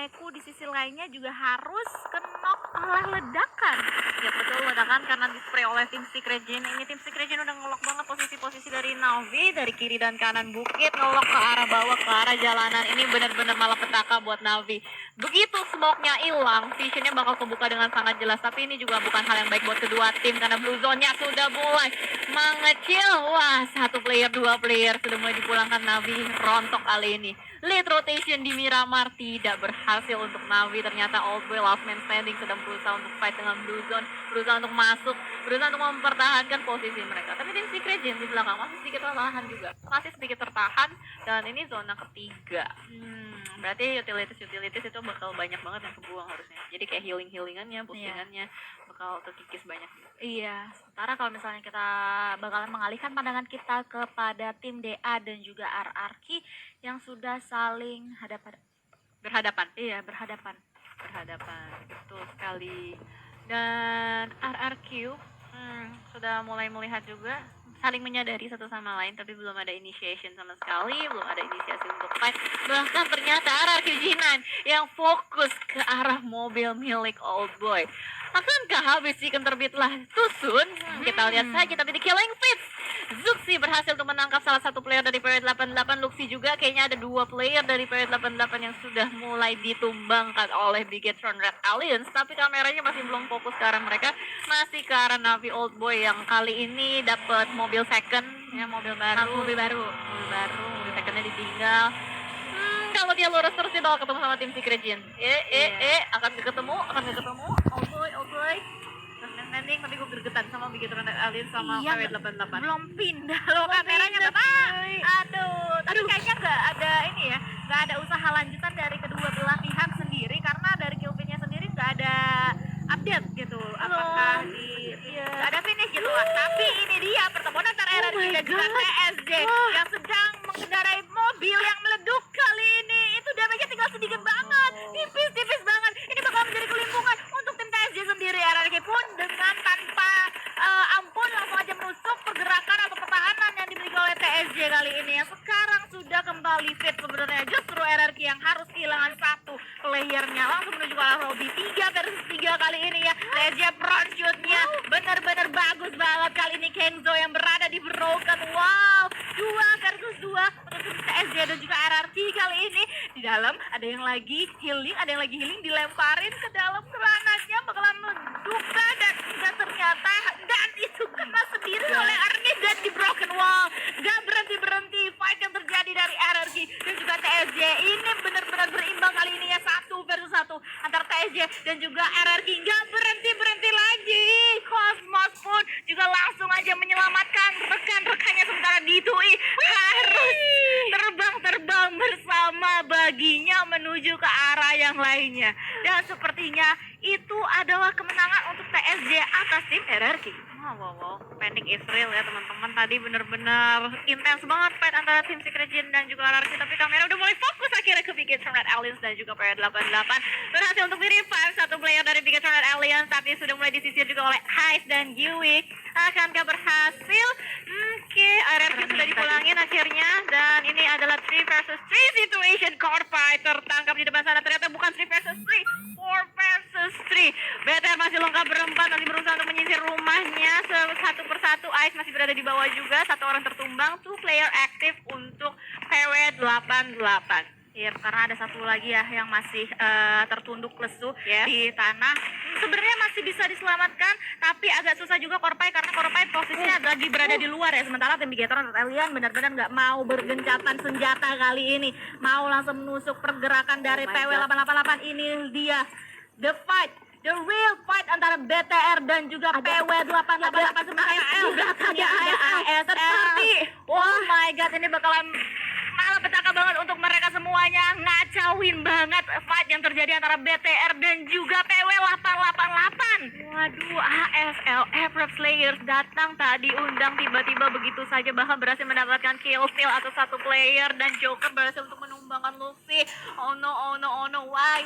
Nameku di sisi lainnya juga harus knock oleh ledakan. Ya betul, ledakan karena di-spray oleh tim Secret Jin. Ini tim Secret Jin udah ngelok banget posisi-posisi dari Navi, dari kiri dan kanan bukit, ngelok ke arah bawah, ke arah jalanan. Ini benar-benar malapetaka buat Navi. Begitu smoke-nya hilang, vision-nya bakal kebuka dengan sangat jelas. Tapi ini juga bukan hal yang baik buat kedua tim karena blue zone-nya sudah mulai mengecil. Wah, satu player, dua player sudah mulai dipulangkan. Navi rontok kali ini. Lead rotation di Miramar tidak berhasil untuk Navi. Ternyata Old Boy last man standing sedang berusaha untuk fight dengan blue zone, berusaha untuk masuk, berusaha untuk mempertahankan posisi mereka. Tapi tim Secret Jin di belakang masih sedikit tertahan juga, masih sedikit tertahan. Dan ini zona ketiga. Berarti utilities itu bakal banyak banget yang kebuang harusnya. Jadi kayak healingannya, boostingannya bakal terkikis banyak. Iya, sementara kalau misalnya kita bakalan mengalihkan pandangan kita kepada tim DA dan juga RRQ yang sudah saling Berhadapan. Iya, berhadapan. Betul sekali. Dan RRQ sudah mulai melihat juga, saling menyadari satu sama lain, tapi belum ada initiation sama sekali, belum ada inisiasi untuk fight. Bahkan ternyata RRQ Jinan yang fokus ke arah mobil milik Old Boy. Akankah habis chicken terbitlah Tusun? Kita lihat saja, tapi di Killing Fits Zuxi berhasil untuk menangkap salah satu player dari Period 88. Luxi juga kayaknya ada dua player dari Period 88 yang sudah mulai ditumbangkan oleh Bigetron Red Alliance. Tapi kameranya masih belum fokus ke arah mereka, masih ke arah Navi Old Boy yang kali ini dapat mobil second, ya mobil baru, mobil secondnya ditinggal. Kalau dia lurus terus dia bakal ketemu sama tim Secret Jin. Akan ketemu. Old Boy. Landing, tapi gue gergetan sama Bigetron Red Alliance sama Iya, PW88. belum pindah loh kameranya, Bapak. Tapi kayaknya nggak ada ini ya, nggak ada usaha lanjutan dari kedua belah pihak sendiri karena dari Kilpinnya sendiri nggak ada update gitu. Apakah nggak ada finish gitu. Tapi ini dia pertemuan antara RRQ dan juga TSJ yang sedang mengendarai mobil yang meleduk kali ini. Itu damage-nya tinggal sedikit banget, tipis banget. Ini bakal menjadi kelimpungan untuk tim TSJ sendiri. RRQ pun dengan tanpa ampun langsung aja menusuk pergerakan atau pertahanan yang dimiliki oleh TSJ kali ini yang sekarang sudah kembali fit. Sebenarnya justru RRQ yang harus kehilangan satu playernya langsung menuju ke arah lobby 3 versus 3 kali ini ya. TSJ front shoot-nya benar-benar bagus banget kali ini. Kengzo yang berada di Broken. Wow, 2 versus 2 untuk tim TSJ dan juga RRQ kali ini. Di dalam ada yang lagi healing, dilemparin ke dalam granatnya bakalan menduga dan ternyata itu kena sendiri oleh Arni dan di Broken Wall. Gak berhenti fight yang terjadi dari RRQ dan juga TSJ. Ini benar-benar berimbang kali ini ya, 1 versus 1 antara TSJ dan juga RRQ. Gak berhenti lagi. Cosmos pun juga langsung aja menyelamatkan rekan-rekannya, sementara D2E harus terbang bersama baginya menuju ke arah yang lainnya. Dan sepertinya itu adalah kemenangan untuk TSJ atas tim RRQ. Wow, panic is real ya teman-teman. Tadi benar-benar intens banget fight antara tim Secret Jin dan juga RRQ, tapi kamera udah mulai fokus akhirnya ke Bigetron Red Alliance dan juga Period 88. Berhasil untuk di-revive satu player dari Bigetron Red Alliance, tapi sudah mulai disisir juga oleh Ice dan Yui. Akankah berhasil? RRQ sudah dipulangin akhirnya, dan ini adalah 3 versus 3 situation. Corpy tertangkap di depan sana, ternyata bukan 3 versus 3, 4 versus 3. BTR masih lengkap berempat, masih berusaha untuk menyisir rumahnya satu persatu. Ice masih berada di bawah juga, satu orang tertumbang. 2 player aktif untuk PW88. Iya, karena ada satu lagi ya yang masih tertunduk lesu di tanah. Sebenarnya masih bisa diselamatkan, tapi agak susah juga Corpy karena Corpy posisinya lagi berada di luar ya. Sementara tim Bigetron Red Alliance benar-benar nggak mau bergencatan senjata kali ini, mau langsung menusuk pergerakan dari PW888. Ini dia the fight, the real fight antara BTR dan juga PW888. Sebenarnya di belakangnya ada ASL. Oh my god, ini bakalan malapetaka banget untuk mereka semuanya. Ngacauin banget fight yang terjadi antara BTR dan juga PW888. Waduh, ASL Aircraft Slayers datang tadi undang tiba-tiba begitu saja, bahkan berhasil mendapatkan kill steal atas satu player, dan Joker berhasil untuk menumbangkan Luffy. Oh no, why,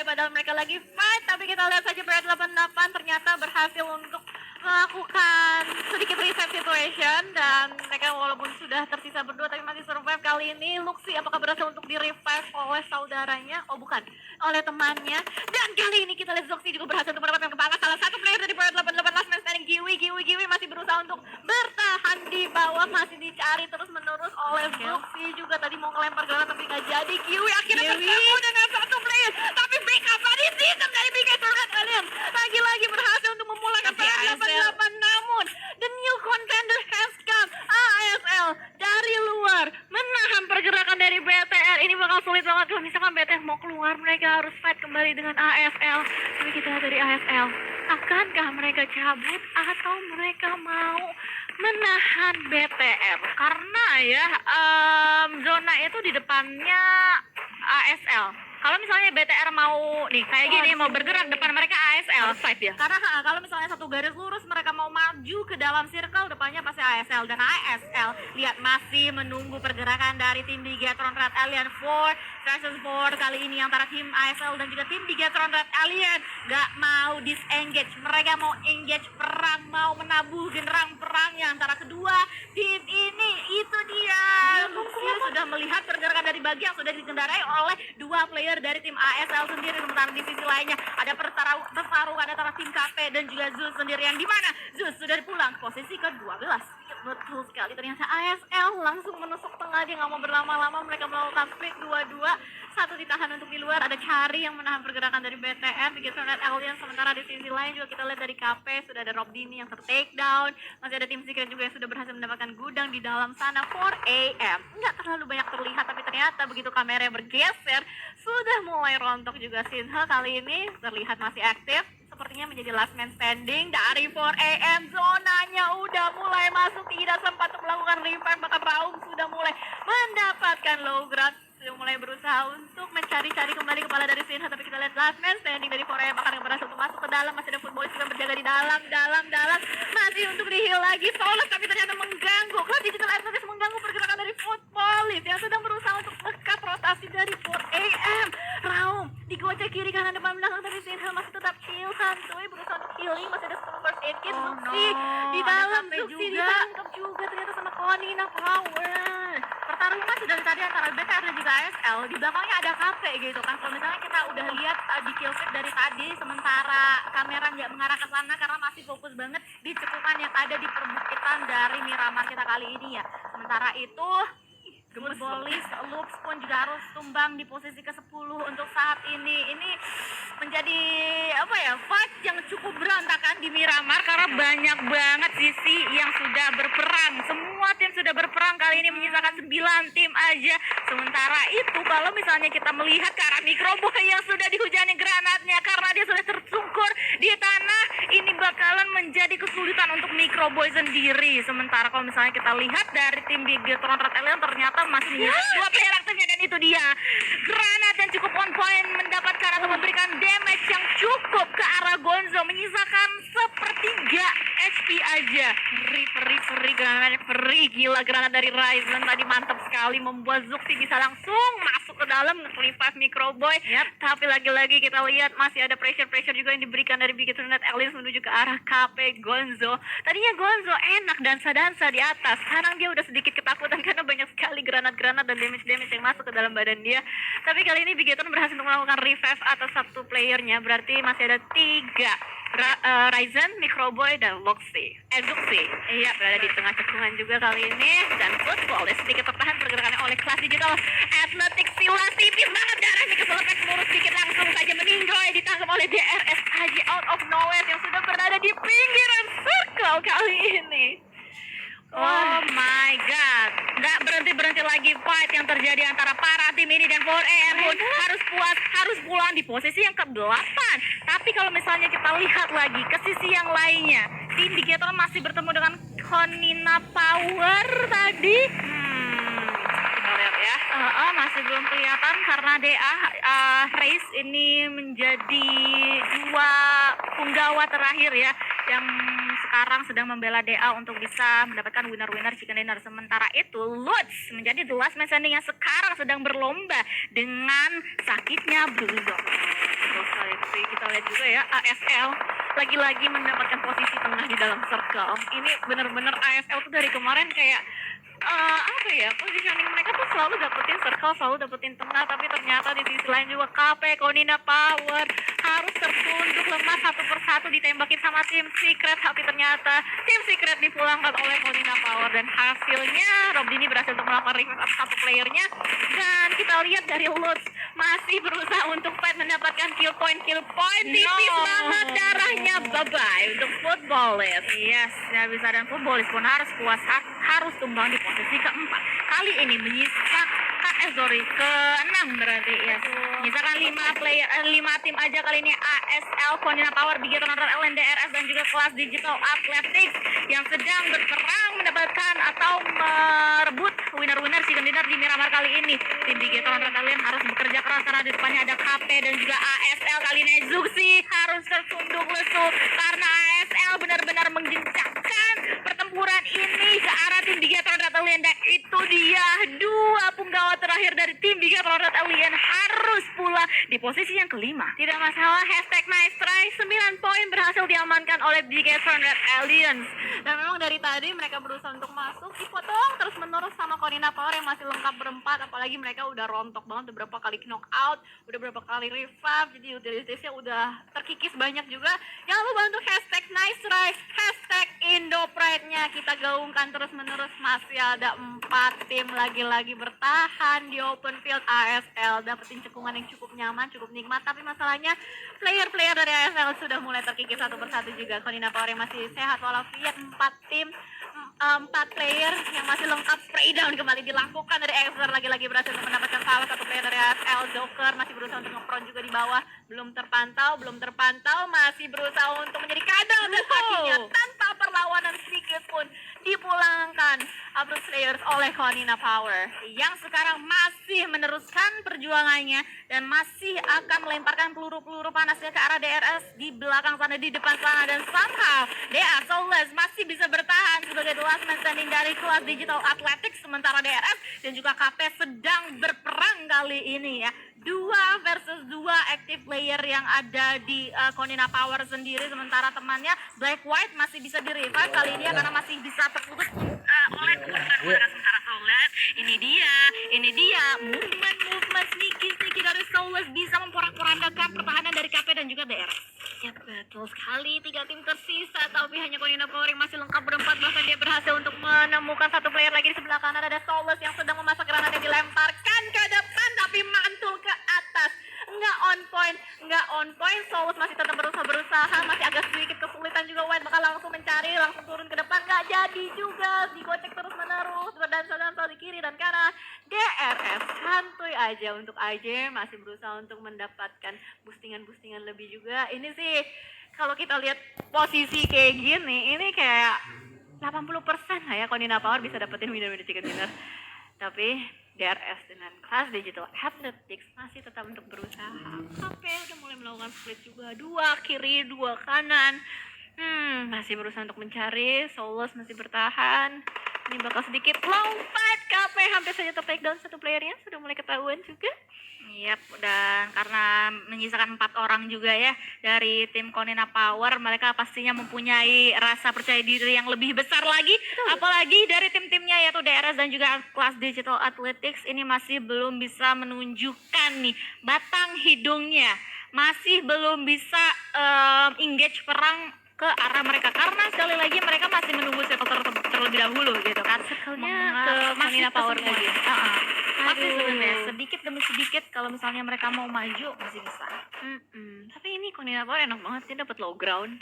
padahal mereka lagi fight. Tapi kita lihat saja PW88 ternyata berhasil untuk melakukan sedikit reset situation dan mereka walaupun sudah tersisa berdua tapi masih survive. Kali ini Luxi apakah berhasil untuk di revive oleh saudaranya? Oh bukan, oleh temannya. Dan kali ini kita lihat Zoxy juga berhasil untuk mendapatkan kebanggaan salah satu player dari Power 88 last man standing, Giwi masih berusaha untuk bertahan di bawah, masih dicari terus menerus oleh Zoxy juga tadi mau ngelempar granat tapi nggak jadi. Giwi akhirnya bertemu dengan satu player tapi backup dari sistem dari Big Red Alien lagi-lagi berhasil untuk memulangkan Power 88. Namun the new contender has come. ASL dari luar menahan pergerakan dari BTR. Ini bakal sulit banget kalau misalkan BTR mau keluar, mereka harus fight kembali dengan ASL. Tapi kita lihat dari ASL, akankah mereka cabut atau mereka mau menahan BTR? Karena ya zona itu di depannya ASL. Kalau misalnya BTR mau nih kayak gini mau bergerak depan mereka, ASL fight ya. Karena kalau misalnya satu garis lurus mereka mau maju ke dalam circle, depannya pasti ASL. Dan ASL lihat masih menunggu pergerakan dari tim Bigetron Red Alien 4 versus 4 kali ini antara tim ASL dan juga tim Bigetron Red Alien. Gak mau disengage, mereka mau engage perang, mau menabuh generang perangnya antara kedua tim ini. Itu dia. Luxio sudah melihat pergerakan dari bagi yang sudah dikendarai oleh dua player dari tim ASL sendiri. Sementara di sisi lainnya ada pertarungan antara tim KP dan juga Zeus sendirian, di mana Zeus sudah pulang posisi ke-12. Betul sekali, ternyata ASL langsung menusuk tengah, dia nggak mau berlama-lama, mereka melakukan split 2-2. Satu ditahan untuk di luar, ada Cari yang menahan pergerakan dari BTR, Bigetron Red Alien. Sementara di sisi lain juga kita lihat dari KP sudah ada Rob Dini yang ter-take down, masih ada tim Secret juga yang sudah berhasil mendapatkan gudang di dalam sana. 4AM nggak terlalu banyak terlihat, tapi ternyata begitu kamera bergeser sudah mulai rontok juga. Sinha kali ini terlihat masih aktif, sepertinya menjadi last man standing dari 4AM. Zonanya udah mulai masuk, tidak sempat untuk melakukan revive, bahkan Raum sudah mulai mendapatkan low ground, sudah mulai berusaha untuk mencari-cari kembali kepala dari Sinha. Tapi kita lihat last man standing dari 4AM akan berhasil untuk masuk ke dalam, masih ada football juga berjaga di dalam, masih untuk di-heal lagi Solos, tapi ternyata mengganggu. Kalau digital advantage mengganggu pergerakan dari Footballis yang sedang berusaha untuk mekat rotasi dari 4AM. Raum digocek kiri kanan depan belakang, tapi Sinha masih tetap chill, santuy berusaha untuk healing. Masih ada first aid kit. Zuxi di dalam, Zuxi ditangkap juga ternyata sama Konina Power. Pertarungan sudah tadi antara BTR dan juga ASL, di belakangnya ada kafe gitu kan. Kalau misalnya kita udah lihat di kill feed dari tadi, sementara kamera nggak mengarah ke sana karena masih fokus banget di cekungan yang ada di perbukitan dari Miramar kita kali ini ya. Sementara itu Footballis Loops pun juga harus tumbang di posisi ke-10 untuk saat ini. Ini menjadi apa ya, fight yang cukup berantakan di Miramar karena banyak banget sisi yang sudah berperang. Semua tim sudah berperang kali ini, menyisakan 9 tim aja. Sementara itu kalau misalnya kita melihat ke arah Microboy yang sudah dihujani granatnya karena dia sudah tersungkur di tanah, ini bakalan menjadi kesulitan untuk Microboy sendiri. Sementara kalau misalnya kita lihat dari tim Bigetron Red Alien, ternyata masih dua player aktifnya, dan itu dia granat yang cukup on point mendapatkan atau memberikan damage yang cukup ke arah Gonzo, menyisakan sepertiga HP aja. Free granat, gila granat dari Ryzen tadi mantap sekali, membuat Zuxi bisa langsung masuk ke dalam nge-revive Microboy. Tapi lagi-lagi kita lihat masih ada pressure juga yang diberikan dari Bigetron Red Alien menuju ke arah KP Gonzo. Tadinya Gonzo enak dansa-dansa di atas, sekarang dia udah sedikit ketakutan karena banyak sekali granat-granat dan damage yang masuk ke dalam badan dia. Tapi kali ini Bigetron berhasil untuk melakukan revive atas satu playernya, berarti masih ada 3 Ryzen, Microboy, dan Zuxi. Iya, berada di tengah cekungan juga kali ini. Dan Footballis sedikit tertahan pergerakannya oleh kelas digital Athletics. Silas tipis banget darahnya, keselepet lurus sedikit langsung saja meninggoy, ditangkap oleh DRS aja out of nowhere yang sudah berada di pinggiran circle kali ini. Oh my god, nggak berhenti lagi fight yang terjadi antara para tim ini, dan 4AM pun harus pulang di posisi yang ke-8. Tapi kalau misalnya kita lihat lagi ke sisi yang lainnya, tim Bigetron masih bertemu dengan Konina Power tadi. Kita lihat ya, masih belum kelihatan karena DA race ini menjadi 2 punggawa terakhir ya yang sekarang sedang membela DA untuk bisa mendapatkan winner chicken dinner. Sementara itu Lutz menjadi the last man standing yang sekarang sedang berlomba dengan sakitnya Blue Zone. Terus kali itu kita lihat juga ya ASL lagi-lagi mendapatkan posisi tengah di dalam circle. Ini bener-bener ASL tuh dari kemarin kayak apa ya, positioning mereka tuh selalu dapetin circle, selalu dapetin tengah, tapi ternyata di sisi lain juga KP, Konina Power harus tertunduk lemah satu persatu ditembakin sama tim Secret, tapi ternyata tim Secret dipulangkan oleh Konina Power dan hasilnya Rob Dini berhasil untuk melakukan revive up satu playernya dan kita lihat dari Lutz masih berusaha untuk fight mendapatkan kill point tipis banget darahnya bye-bye untuk Footballist. Yes, nggak bisa dan Footballist pun harus puas harus tumbang di posisi keempat. Kali ini ke-6 berarti ya. Menyisakan 5 tim aja kali ini ASL, Konina Power, Bigeton, LNDRS dan juga Kelas Digital Athletics yang sedang berperang mendapatkan atau merebut winner chicken dinner di Miramar kali ini. Tim Bigeton kalian harus bekerja keras karena di depannya ada KP dan juga ASL. Kali ini Zuxi harus tertunduk lesu karena ASL benar-benar menggencangkan pertempuran ini ke arah tim Bigetron Alien dan itu dia dua punggawa terakhir dari tim Bigetron Alien harus pula di posisi yang kelima. Tidak masalah, hashtag nice try, 9 poin berhasil diamankan oleh Bigetron Aliens dan memang dari tadi mereka berusaha untuk masuk dipotong terus menerus sama Konina Power yang masih lengkap berempat, apalagi mereka udah rontok banget, udah berapa kali knock out, udah berapa kali revive, jadi utilitasnya udah terkikis banyak juga. Jangan lupa untuk hashtag nice try, hashtag Indo Pride-nya kita gaungkan terus menerus. Masih ada 4 tim lagi-lagi bertahan di open field. ASL dapetin cekungan yang cukup nyaman, cukup nikmat, tapi masalahnya player-player dari ASL sudah mulai terkikis satu persatu juga. Konina Power yang masih sehat walafiat, 4 tim 4 player yang masih lengkap. Spray down kembali dilakukan dari ASL, lagi-lagi berhasil untuk mendapatkan salah satu player dari ASL. Joker masih berusaha untuk nge-prone juga di bawah, belum terpantau, masih berusaha untuk menjadi kadal dan kakinya tanpa perlawanan sedikit pun dipulangkan Abrupt Slayers oleh Konina Power yang sekarang masih meneruskan perjuangannya dan masih akan melemparkan peluru-peluru panasnya ke arah DRS di belakang sana, di depan sana, dan somehow DA Soulless masih bisa bertahan sebagai the last man standing dari Kelas Digital Athletics, sementara DRS dan juga KP sedang berperang kali ini ya. 2 versus 2 active player yang ada di Konina Power sendiri, sementara temannya Black White masih bisa di revive kali ini ya, karena masih bisa terputus oleh kebutuhan udara. Sementara Soulless, ini dia movement sneaky dari Soulless bisa memporak-porandakan pertahanan dari KP dan juga DRS. Ya betul sekali, 3 tim tersisa tapi hanya Konina Power yang masih lengkap berempat, bahkan dia berhasil untuk menemukan satu player lagi di sebelah kanan. Ada Soulless yang sedang memasak granat yang dilemparkan ke depan tapi mantul ke atas, nggak on point. Soulless masih tetap berusaha, masih agak sedikit kesulitan juga. White bakal langsung mencari, langsung turun ke depan, nggak jadi juga, digocek terus menerus, berdansa-dansa di kiri dan kanan. DRS santuy aja untuk AJ, masih berusaha untuk mendapatkan boostingan lebih juga. Ini sih kalau kita lihat posisi kayak gini, ini kayak 80% lah ya Konina Power bisa dapetin winner chicken dinner. Tapi DRS dengan Kelas Digital Athletics masih tetap untuk berusaha. Oke, udah mulai melakukan split juga, 2 kiri 2 kanan. Masih berusaha untuk mencari. Soulless masih bertahan. Ini bakal sedikit lompat. KP hampir saja take down satu playernya, sudah mulai ketahuan juga. Yap, dan karena menyisakan 4 orang juga ya dari tim Konina Power, mereka pastinya mempunyai rasa percaya diri yang lebih besar lagi. Apalagi dari tim-timnya yaitu DRS dan juga Kelas Digital Athletics ini masih belum bisa menunjukkan nih batang hidungnya, masih belum bisa engage perang ke arah mereka karena sekali lagi mereka masih menunggu circle terlebih dahulu gitu kan. Circle-nya ke Konina Power lagi. Masih sebenarnya sedikit demi sedikit kalau misalnya mereka mau maju masih bisa. Tapi ini Konina Power enak banget sih, dapat low ground.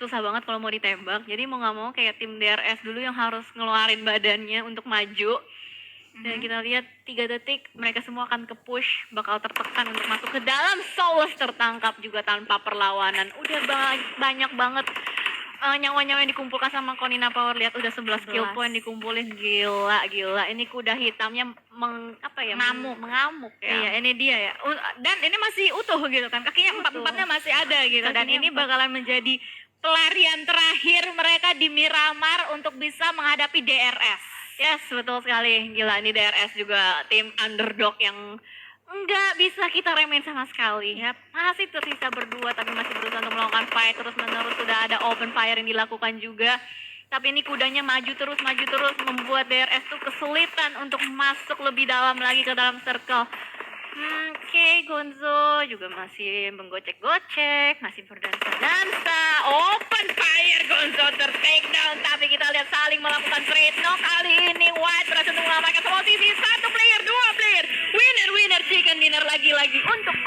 Susah banget kalau mau ditembak. Jadi mau nggak mau kayak tim DRS dulu yang harus ngeluarin badannya untuk maju. Dan kita lihat 3 detik mereka semua akan ke push, bakal tertekan untuk masuk ke dalam. Soulless tertangkap juga tanpa perlawanan. Udah banyak banget nyawa-nyawa yang dikumpulkan sama Konina Power. Lihat udah 11 kill point dikumpulin. Gila. Ini kuda hitamnya mengamuk ya. Iya, ini dia ya. Dan ini masih utuh gitu kan. Kakinya 4-4-nya masih ada gitu. Dan ini bakalan menjadi pelarian terakhir mereka di Miramar untuk bisa menghadapi DRS. Yes, betul sekali. Gila, ini DRS juga tim underdog yang nggak bisa kita remehin sama sekali ya. Masih tersisa berdua tapi masih berusaha untuk melakukan fight terus menerus. Sudah ada open fire yang dilakukan juga, tapi ini kudanya maju terus membuat DRS tuh kesulitan untuk masuk lebih dalam lagi ke dalam circle. Oke, Gonzo juga masih menggocek-gocek, masih berdansa-dansa. Open fire, Gonzo ter-take down. Tapi kita lihat saling melakukan trade. No, kali ini White berhasil untuk mengamankan semua sisi. 1 player, 2 player. Winner, chicken dinner lagi-lagi untuk